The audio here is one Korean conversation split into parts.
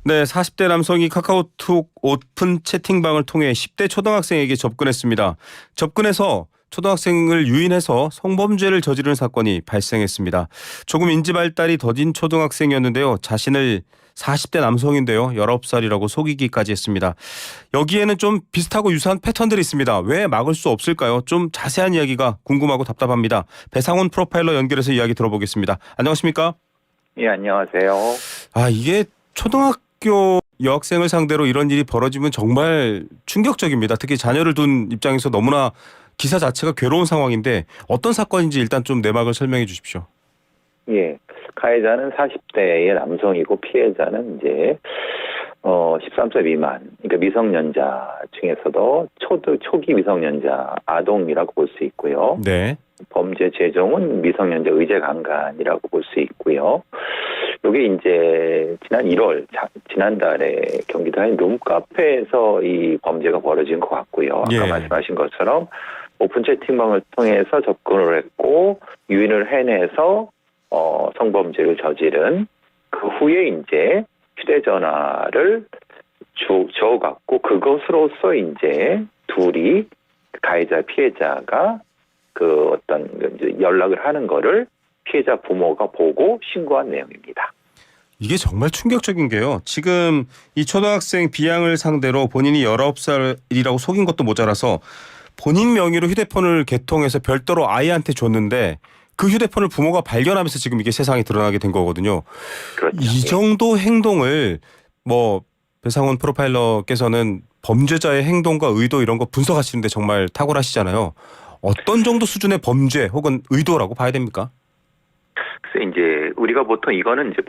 네, 40대 남성이 카카오톡 오픈 채팅방을 통해 10대 초등학생에게 접근했습니다. 접근해서 초등학생을 유인해서 성범죄를 저지른 사건이 발생했습니다. 조금 인지 발달이 더딘 초등학생이었는데요. 자신을 40대 남성인데요. 19살이라고 속이기까지 했습니다. 여기에는 좀 비슷하고 유사한 패턴들이 있습니다. 왜 막을 수 없을까요? 좀 자세한 이야기가 궁금하고 답답합니다. 배상훈 프로파일러 연결해서 이야기 들어보겠습니다. 안녕하십니까? 예, 안녕하세요. 이게 초등학교 여학생을 상대로 이런 일이 벌어지면 정말 충격적입니다. 특히 자녀를 둔 입장에서 너무나 기사 자체가 괴로운 상황인데 어떤 사건인지 일단 좀 내막을 설명해 주십시오. 예, 가해자는 40대의 남성이고 피해자는 이제 13세 미만, 그러니까 미성년자 중에서도 초기 미성년자 아동이라고 볼 수 있고요. 네. 범죄 재종은 미성년자 의제 강간이라고 볼 수 있고요. 이게 이제 지난달에 경기도의 룸카페에서 이 범죄가 벌어진 것 같고요. 아까 예. 말씀하신 것처럼 오픈 채팅방을 통해서 접근을 했고 유인을 해내서 성범죄를 저지른 그 후에 이제 휴대전화를 줘갖고 그것으로서 이제 둘이 가해자 피해자가 그 어떤 이제 연락을 하는 거를 피해자 부모가 보고 신고한 내용입니다. 이게 정말 충격적인 게요. 지금 이 초등학생 B양을 상대로 본인이 19살이라고 속인 것도 모자라서 본인 명의로 휴대폰을 개통해서 별도로 아이한테 줬는데 그 휴대폰을 부모가 발견하면서 지금 이게 세상에 드러나게 된 거거든요. 그렇죠. 이 정도 행동을 배상훈 프로파일러께서는 범죄자의 행동과 의도 이런 거 분석하시는데 정말 탁월하시잖아요. 어떤 정도 수준의 범죄 혹은 의도라고 봐야 됩니까? 그래서 이제 우리가 보통 이거는 이제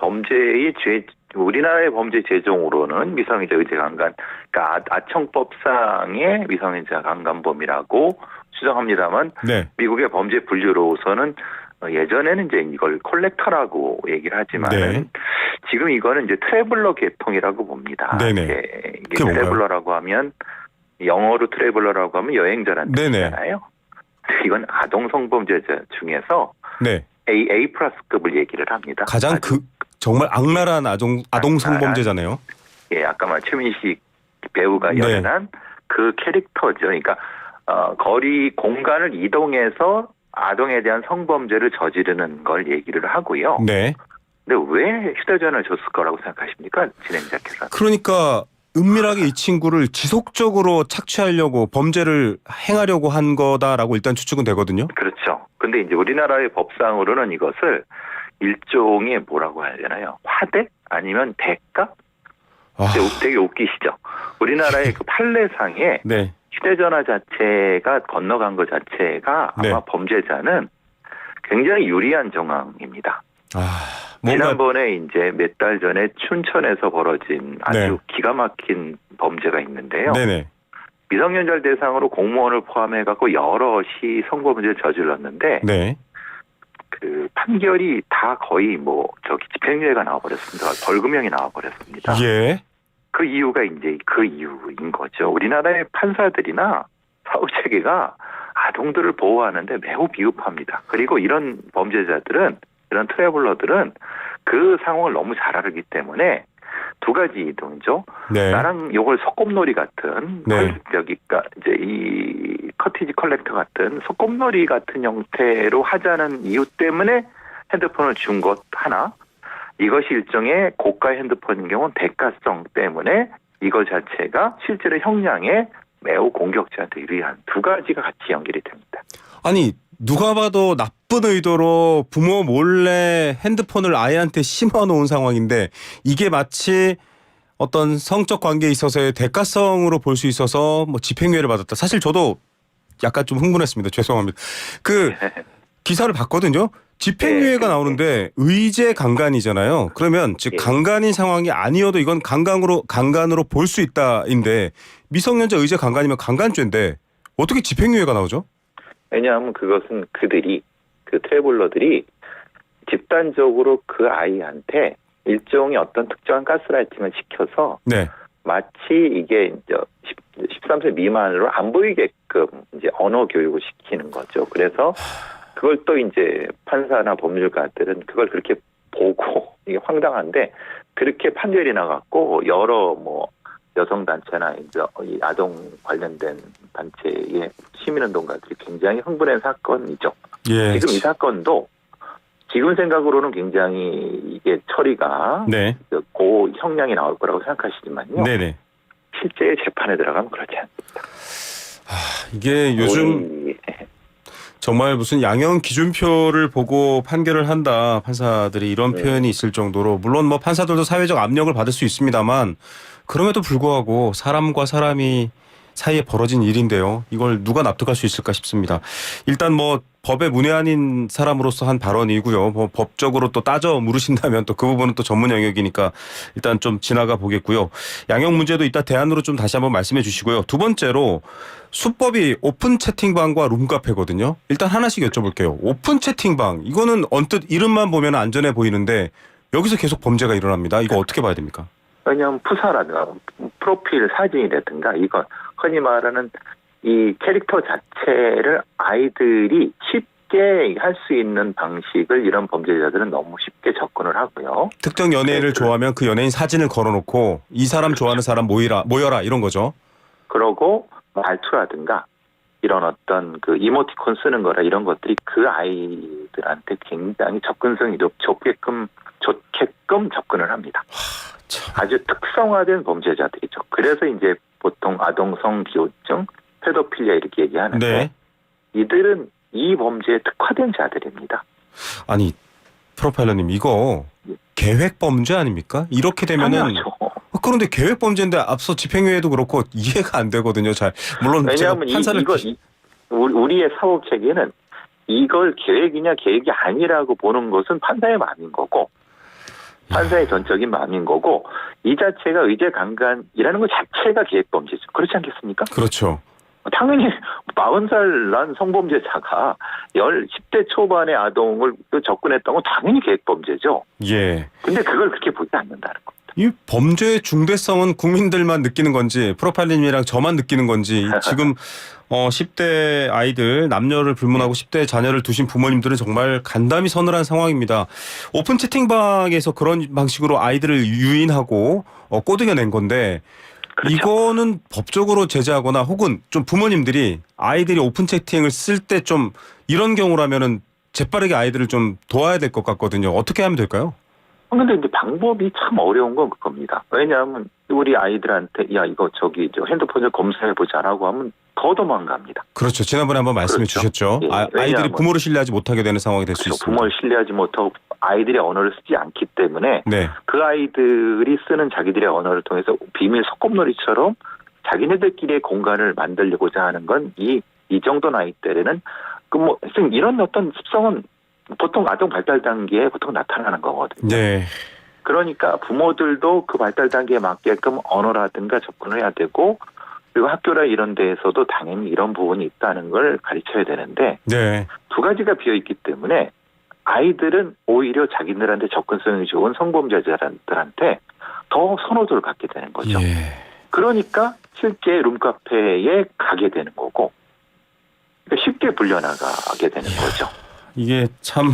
우리나라의 범죄 제종으로는 미성년자 의제 강간, 그러니까 아청법상의 미성년자 강간범이라고 추정합니다만, 네. 미국의 범죄 분류로서는 예전에는 이제 이걸 콜렉터라고 얘기를 하지만 네. 지금 이거는 이제 트래블러 계통이라고 봅니다. 네네. 이게 그게 뭔가요? 트래블러라고 하면 영어로 트래블러라고 하면 여행자라는 뜻이잖아요. 이건 아동 성범죄자 중에서 네. A 플러스급을 얘기를 합니다. 가장 정말 악랄한 아동 성범죄잖아요. 예, 아까 말 최민식 배우가 네. 연연한 그 캐릭터죠. 그러니까 거리 공간을 이동해서 아동에 대한 성범죄를 저지르는 걸 얘기를 하고요. 네. 근데 왜 휴대전화를 줬을 거라고 생각하십니까, 진행자께서? 그러니까 은밀하게 이 친구를 지속적으로 착취하려고 범죄를 행하려고 한 거다라고 일단 추측은 되거든요. 그렇죠. 근데 이제 우리나라의 법상으로는 이것을 일종의 뭐라고 해야 되나요? 화대? 아니면 대가? 되게 웃기시죠? 우리나라의 그 판례상에 네. 휴대전화 자체가 건너간 것 자체가 아마 네. 범죄자는 굉장히 유리한 정황입니다. 뭔가 지난번에 이제 몇 달 전에 춘천에서 벌어진 아주 네. 기가 막힌 범죄가 있는데요. 네네. 미성년자를 대상으로 공무원을 포함해갖고 여럿이 성범죄를 저질렀는데 네. 그 판결이 다 거의 집행유예가 나와버렸습니다. 벌금형이 나와버렸습니다. 예. 그 이유가 이제 그 이유인 거죠. 우리나라의 판사들이나 사후체계가 아동들을 보호하는데 매우 비겁합니다. 그리고 이런 범죄자들은, 이런 트래블러들은 그 상황을 너무 잘 알기 때문에 두 가지 이동이죠. 네. 나랑 요걸 소꿉놀이 같은, 네. 이제 이 커티지 컬렉터 같은 소꿉놀이 같은 형태로 하자는 이유 때문에 핸드폰을 준 것 하나, 이것이 일종의 고가 핸드폰인 경우는 대가성 때문에 이거 자체가 실제로 형량에 매우 공격자한테 유리한 두 가지가 같이 연결이 됩니다. 아니 누가 봐도 나쁜 의도로 부모 몰래 핸드폰을 아이한테 심어놓은 상황인데 이게 마치 어떤 성적 관계에 있어서의 대가성으로 볼 수 있어서 집행유예를 받았다. 사실 저도 약간 좀 흥분했습니다. 죄송합니다. 그 기사를 봤거든요. 집행유예가 나오는데 의제 강간이잖아요. 그러면 즉 강간인 상황이 아니어도 이건 강간으로 볼 수 있다인데 미성년자 의제 강간이면 강간죄인데 어떻게 집행유예가 나오죠? 왜냐하면 그것은 그 트래블러들이 집단적으로 그 아이한테 일종의 어떤 특정한 가스라이팅을 시켜서 네. 마치 이게 이제 13세 미만으로 안 보이게끔 이제 언어 교육을 시키는 거죠. 그래서 그걸 또 이제 판사나 법률가들은 그걸 그렇게 보고 이게 황당한데 그렇게 판결이 나갔고 여러 뭐 여성 단체나 이제 이 아동 관련된 단체의 시민운동가들이 굉장히 흥분한 사건이죠. 예. 지금 이 사건도 지금 생각으로는 굉장히 이게 처리가 네. 고 형량이 나올 거라고 생각하시지만요. 네네. 실제 재판에 들어가면 그렇지 않습니다. 이게 요즘 우리 정말 무슨 양형 기준표를 보고 판결을 한다 판사들이 이런 표현이 있을 정도로 물론 뭐 판사들도 사회적 압력을 받을 수 있습니다만 그럼에도 불구하고 사람과 사람이 사이에 벌어진 일인데요. 이걸 누가 납득할 수 있을까 싶습니다. 일단 뭐 법에 문외한인 사람으로서 한 발언이고요. 뭐 법적으로 또 따져 물으신다면 또 그 부분은 또 전문 영역이니까 일단 좀 지나가 보겠고요. 양형 문제도 이따 대안으로 좀 다시 한번 말씀해 주시고요. 두 번째로 수법이 오픈 채팅방과 룸카페거든요. 일단 하나씩 여쭤볼게요. 오픈 채팅방 이거는 언뜻 이름만 보면 안전해 보이는데 여기서 계속 범죄가 일어납니다. 이거 어떻게 봐야 됩니까? 왜냐하면 푸사라든가 프로필 사진이라든가 이건 흔히 말하는 이 캐릭터 자체를 아이들이 쉽게 할 수 있는 방식을 이런 범죄자들은 너무 쉽게 접근을 하고요. 특정 연예인을 좋아하면 그 연예인 사진을 걸어놓고 이 사람 좋아하는 사람 모여라 이런 거죠. 그러고 말투라든가 이런 어떤 그 이모티콘 쓰는 거라 이런 것들이 그 아이들한테 굉장히 접근성이 좋게끔 접근을 합니다. 아주 특성화된 범죄자들이죠. 그래서 이제 보통 아동성 기호증, 페도필리아 이렇게 얘기하는데 네. 이들은 이 범죄에 특화된 자들입니다. 아니 프로파일러님 이거 계획 범죄 아닙니까? 이렇게 되면은 당연하죠. 그런데 계획 범죄인데 앞서 집행유예도 그렇고 이해가 안 되거든요. 잘 물론 왜냐하면 제가 판사를 우리의 사법 체계는 이걸 계획이냐 계획이 아니라고 보는 것은 판사의 마음인 거고 판사의 전적인 마음인 거고 이 자체가 의제 강간이라는 것 자체가 계획 범죄죠. 그렇지 않겠습니까? 그렇죠. 당연히 40살 난 성범죄자가 10대 초반의 아동을 접근했던 건 당연히 계획 범죄죠. 예. 근데 그걸 그렇게 보지 않는다는 겁니다. 이 범죄의 중대성은 국민들만 느끼는 건지 프로파일님이랑 저만 느끼는 건지 지금 10대 아이들 남녀를 불문하고 10대 자녀를 두신 부모님들은 정말 간담이 서늘한 상황입니다. 오픈 채팅방에서 그런 방식으로 아이들을 유인하고 꼬드겨낸 건데 그렇죠. 이거는 법적으로 제재하거나 혹은 좀 부모님들이 아이들이 오픈 채팅을 쓸 때 좀 이런 경우라면은 재빠르게 아이들을 좀 도와야 될 것 같거든요. 어떻게 하면 될까요? 근데 이제 방법이 참 어려운 건 그겁니다. 왜냐하면 우리 아이들한테 야 이거 저기 핸드폰 좀 검사해보자라고 하면 더 도망갑니다. 그렇죠. 지난번에 한번 말씀해 그렇죠. 주셨죠. 예, 아이들이 왜냐하면 부모를 신뢰하지 못하게 되는 상황이 될 수 그렇죠. 있습니다. 부모를 신뢰하지 못하고 아이들의 언어를 쓰지 않기 때문에 네. 그 아이들이 쓰는 자기들의 언어를 통해서 비밀 소꿉놀이처럼 자기네들끼리의 공간을 만들려고자 하는 건 이 정도 나이 때에는 이런 어떤 습성은 보통 아동 발달 단계에 보통 나타나는 거거든요. 네. 그러니까 부모들도 그 발달 단계에 맞게끔 언어라든가 접근을 해야 되고 그리고 학교나 이런 데에서도 당연히 이런 부분이 있다는 걸 가르쳐야 되는데 네. 두 가지가 비어 있기 때문에 아이들은 오히려 자기들한테 접근성이 좋은 성범죄자들한테 더 선호도를 갖게 되는 거죠. 예. 그러니까 실제 룸카페에 가게 되는 거고 그러니까 쉽게 불려나가게 되는 거죠. 이게 참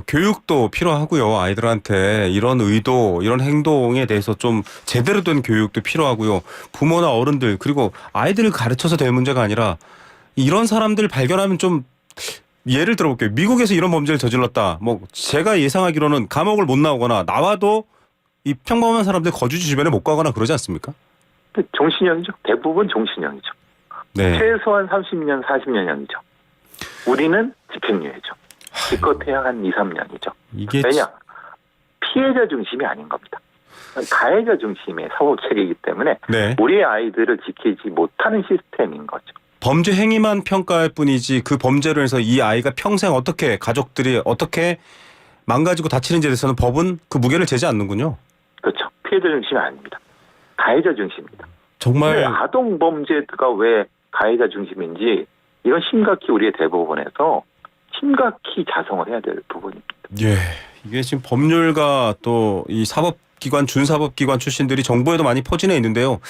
교육도 필요하고요. 아이들한테 이런 의도, 이런 행동에 대해서 좀 제대로 된 교육도 필요하고요. 부모나 어른들 그리고 아이들을 가르쳐서 될 문제가 아니라 이런 사람들 발견하면 좀 예를 들어볼게요. 미국에서 이런 범죄를 저질렀다. 뭐 제가 예상하기로는 감옥을 못 나오거나 나와도 이 평범한 사람들 거주지 주변에 못 가거나 그러지 않습니까? 종신형이죠. 대부분 종신형이죠. 네. 최소한 30년, 40년형이죠. 우리는 집행유예죠. 기껏해야 한 2, 3년이죠. 이게 왜냐? 피해자 중심이 아닌 겁니다. 가해자 중심의 사법체계이기 때문에 네. 우리의 아이들을 지키지 못하는 시스템인 거죠. 범죄 행위만 평가할 뿐이지 그 범죄로 해서 이 아이가 평생 어떻게 가족들이 어떻게 망가지고 다치는지에 대해서는 법은 그 무게를 재지 않는군요. 그렇죠. 피해자 중심이 아닙니다. 가해자 중심입니다. 정말 아동 범죄가 왜 가해자 중심인지 이건 심각히 우리의 대법원에서 심각히 자성을 해야 될 부분입니다. 예, 이게 지금 법률가 또 이 사법기관 준사법기관 출신들이 정부에도 많이 포진해 있는데요.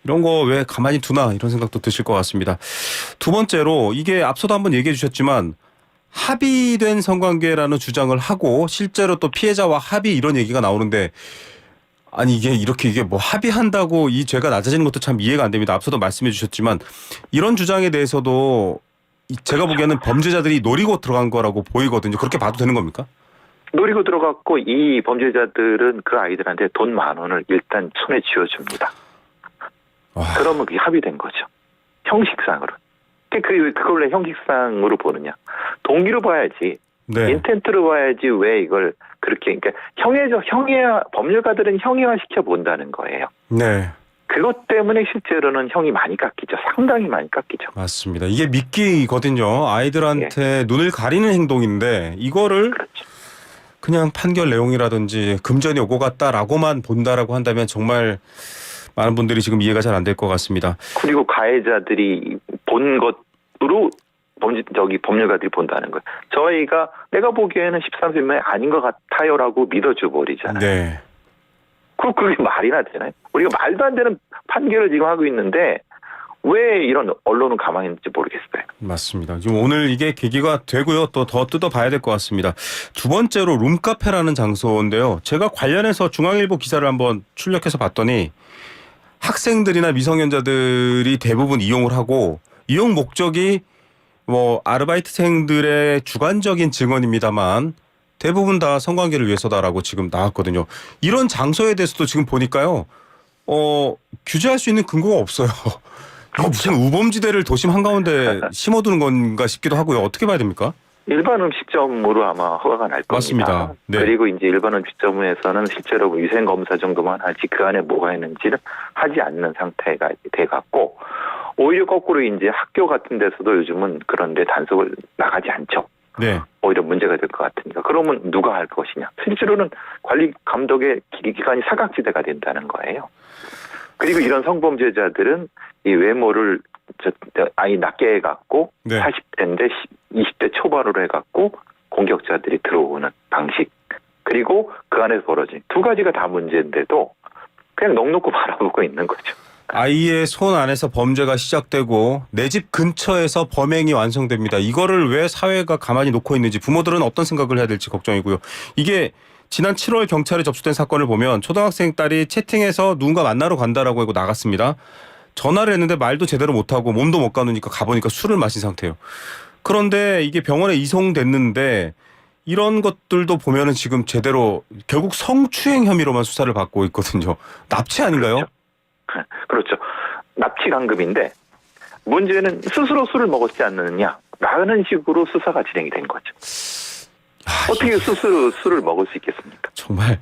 이런 거 왜 가만히 두나 이런 생각도 드실 것 같습니다. 두 번째로 이게 앞서도 한번 얘기해 주셨지만 합의된 성관계라는 주장을 하고 실제로 또 피해자와 합의 이런 얘기가 나오는데 아니 이게 뭐 합의한다고 이 죄가 낮아지는 것도 참 이해가 안 됩니다. 앞서도 말씀해 주셨지만 이런 주장에 대해서도 제가 보기에는 범죄자들이 노리고 들어간 거라고 보이거든요. 그렇게 봐도 되는 겁니까? 노리고 들어갔고 이 범죄자들은 그 아이들한테 돈 10,000원을 일단 손에 쥐어줍니다. 와. 그러면 그게 합의된 거죠. 형식상으로. 그걸 왜 형식상으로 보느냐. 동기로 봐야지. 네. 인텐트로 봐야지 왜 이걸 그렇게 그러니까 법률가들은 형해화시켜 본다는 거예요. 네. 그것 때문에 실제로는 형이 많이 깎이죠. 상당히 많이 깎이죠. 맞습니다. 이게 미끼거든요. 아이들한테 눈을 가리는 행동인데 이거를 그렇죠. 그냥 판결 내용이라든지 금전이 오고 갔다라고만 본다라고 한다면 정말 많은 분들이 지금 이해가 잘 안 될 것 같습니다. 그리고 가해자들이 본 것으로 법률가들이 본다는 거예요. 저희가 내가 보기에는 13세면 아닌 것 같아요라고 믿어줘 버리잖아요. 네. 그게 말이나 되나요? 우리가 말도 안 되는 판결을 지금 하고 있는데 왜 이런 언론은 가만히 있는지 모르겠어요. 맞습니다. 지금 오늘 이게 계기가 되고요. 또 더 뜯어봐야 될 것 같습니다. 두 번째로 룸카페라는 장소인데요. 제가 관련해서 중앙일보 기사를 한번 출력해서 봤더니 학생들이나 미성년자들이 대부분 이용을 하고 이용 목적이 뭐 아르바이트생들의 주관적인 증언입니다만 대부분 다 성관계를 위해서다라고 지금 나왔거든요. 이런 장소에 대해서도 지금 보니까요. 규제할 수 있는 근거가 없어요. 이거 무슨 우범지대를 도심 한가운데 심어두는 건가 싶기도 하고요. 어떻게 봐야 됩니까? 일반 음식점으로 아마 허가가 날 겁니다. 맞습니다. 네. 그리고 이제 일반 음식점에서는 실제로 위생검사 정도만 하지 그 안에 뭐가 있는지를 하지 않는 상태가 돼갖고 오히려 거꾸로 이제 학교 같은 데서도 요즘은 그런데 단속을 나가지 않죠. 네. 오히려 문제가 될 것 같으니까. 그러면 누가 할 것이냐. 실제로는 관리 감독의 기관이 사각지대가 된다는 거예요. 그리고 이런 성범죄자들은 이 외모를 아예 낮게 해갖고 네. 80대인데 20대 초반으로 해갖고 공격자들이 들어오는 방식. 그리고 그 안에서 벌어진 두 가지가 다 문제인데도 그냥 넋놓고 바라보고 있는 거죠. 아이의 손 안에서 범죄가 시작되고 내 집 근처에서 범행이 완성됩니다. 이거를 왜 사회가 가만히 놓고 있는지 부모들은 어떤 생각을 해야 될지 걱정이고요. 이게 지난 7월 경찰에 접수된 사건을 보면 초등학생 딸이 채팅해서 누군가 만나러 간다라고 하고 나갔습니다. 전화를 했는데 말도 제대로 못하고 몸도 못 가누니까 가보니까 술을 마신 상태예요. 그런데 이게 병원에 이송됐는데 이런 것들도 보면은 지금 제대로 결국 성추행 혐의로만 수사를 받고 있거든요. 납치 아닌가요? 그렇죠. 납치 강금인데 문제는 스스로 술을 먹었지 않느냐라는 식으로 수사가 진행이 된 거죠. 어떻게 스스로 술을 먹을 수 있겠습니까? 정말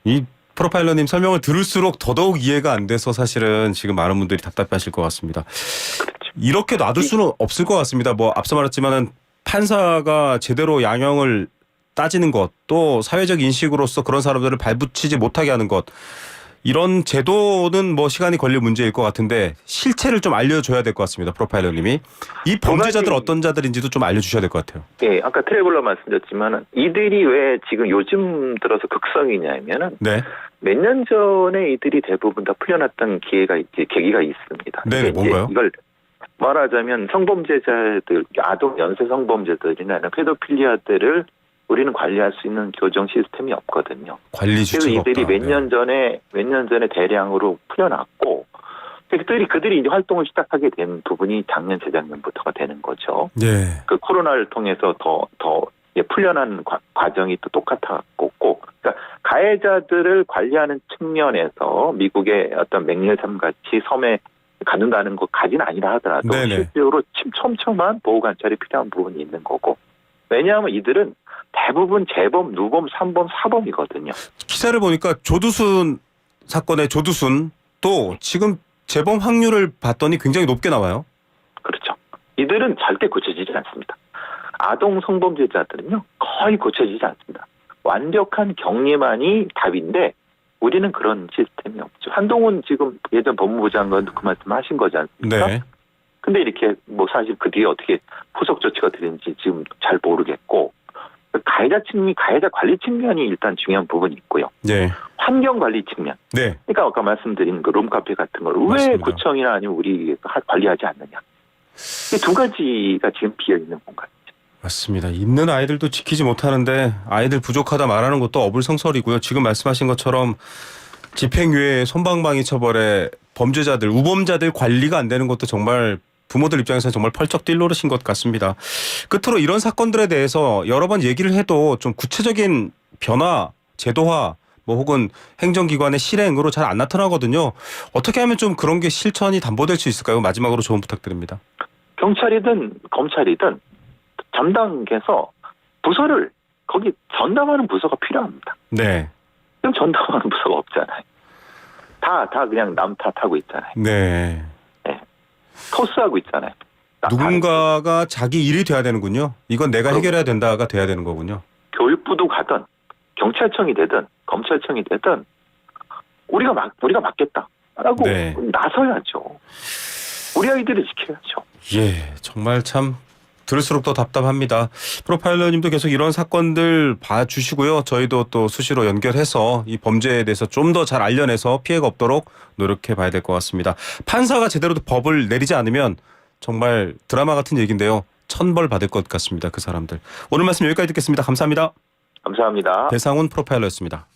이 프로파일러님 설명을 들을수록 더더욱 이해가 안 돼서 사실은 지금 많은 분들이 답답하실 것 같습니다. 그렇죠. 이렇게 놔둘 수는 없을 것 같습니다. 뭐 앞서 말했지만은 판사가 제대로 양형을 따지는 것, 또 사회적 인식으로서 그런 사람들을 발붙이지 못하게 하는 것, 이런 제도는 뭐 시간이 걸릴 문제일 것 같은데 실체를 좀 알려줘야 될 것 같습니다. 프로파일러님이. 이 범죄자들 어떤 자들인지도 좀 알려주셔야 될 것 같아요. 예, 아까 트래블러 말씀드렸지만은 이들이 왜 지금 요즘 들어서 극성이냐면은 네. 몇 년 전에 이들이 대부분 다 풀려났던 계기가 있습니다. 네, 뭔가요? 이걸 말하자면 성범죄자들, 아동 연쇄 성범죄들이나 페도필리아들을 우리는 관리할 수 있는 교정 시스템이 없거든요. 관리 그래서 주체가 없다. 이들이 몇 년 전에 대량으로 풀려났고 그들이 이제 활동을 시작하게 된 부분이 작년 재작년부터가 되는 거죠. 네. 그 코로나를 통해서 더 풀려난 과정이 또 똑같았고, 그러니까 가해자들을 관리하는 측면에서 미국의 어떤 맥릴섬 같이 섬에 갖는다는 것까지는 아니라 하더라도 네네. 실제로 촘촘한 보호 관찰이 필요한 부분이 있는 거고. 왜냐하면 이들은 대부분 재범, 누범, 3범, 4범이거든요. 기사를 보니까 조두순 사건의 조두순도 지금 재범 확률을 봤더니 굉장히 높게 나와요. 그렇죠. 이들은 절대 고쳐지지 않습니다. 아동 성범죄자들은요 거의 고쳐지지 않습니다. 완벽한 격리만이 답인데 우리는 그런 시스템이 없죠. 한동훈 지금 예전 법무부 장관도 그 말씀하신 거지 않습니까? 네. 근데 이렇게 뭐 사실 그 뒤에 어떻게 후속 조치가 되는지 지금 잘 모르겠고 가해자 관리 측면이 일단 중요한 부분이 있고요. 네. 환경 관리 측면. 네. 그러니까 아까 말씀드린 그 룸카페 같은 걸 왜 맞습니다. 구청이나 아니면 우리 관리하지 않느냐. 이 두 가지가 지금 비어 있는 공간이죠. 맞습니다. 있는 아이들도 지키지 못하는데 아이들 부족하다 말하는 것도 어불성설이고요. 지금 말씀하신 것처럼 집행유예, 솜방망이 처벌에 범죄자들, 우범자들 관리가 안 되는 것도 정말 부모들 입장에서는 정말 펄쩍 뛸 노릇인 것 같습니다. 끝으로 이런 사건들에 대해서 여러 번 얘기를 해도 좀 구체적인 변화, 제도화, 뭐 혹은 행정기관의 실행으로 잘 안 나타나거든요. 어떻게 하면 좀 그런 게 실천이 담보될 수 있을까요? 마지막으로 조언 부탁드립니다. 경찰이든 검찰이든 전당에서 부서를 거기 전담하는 부서가 필요합니다. 네. 지금 전담하는 부서가 없잖아요. 다 그냥 남 탓하고 있잖아요. 네. 토스하고 있잖아요. 누군가가 자기 일이 돼야 되는군요. 이건 내가 해결해야 된다가 돼야 되는 거군요. 교육부도 가든 경찰청이 되든 검찰청이 되든 우리가 맡겠다라고 네. 나서야죠. 우리 아이들을 지켜야죠. 예, 정말 참 들을수록 더 답답합니다. 프로파일러님도 계속 이런 사건들 봐주시고요. 저희도 또 수시로 연결해서 이 범죄에 대해서 좀 더 잘 알려내서 피해가 없도록 노력해봐야 될 것 같습니다. 판사가 제대로 법을 내리지 않으면 정말 드라마 같은 얘기인데요. 천벌 받을 것 같습니다. 그 사람들. 오늘 말씀 여기까지 듣겠습니다. 감사합니다. 감사합니다. 배상훈 프로파일러였습니다.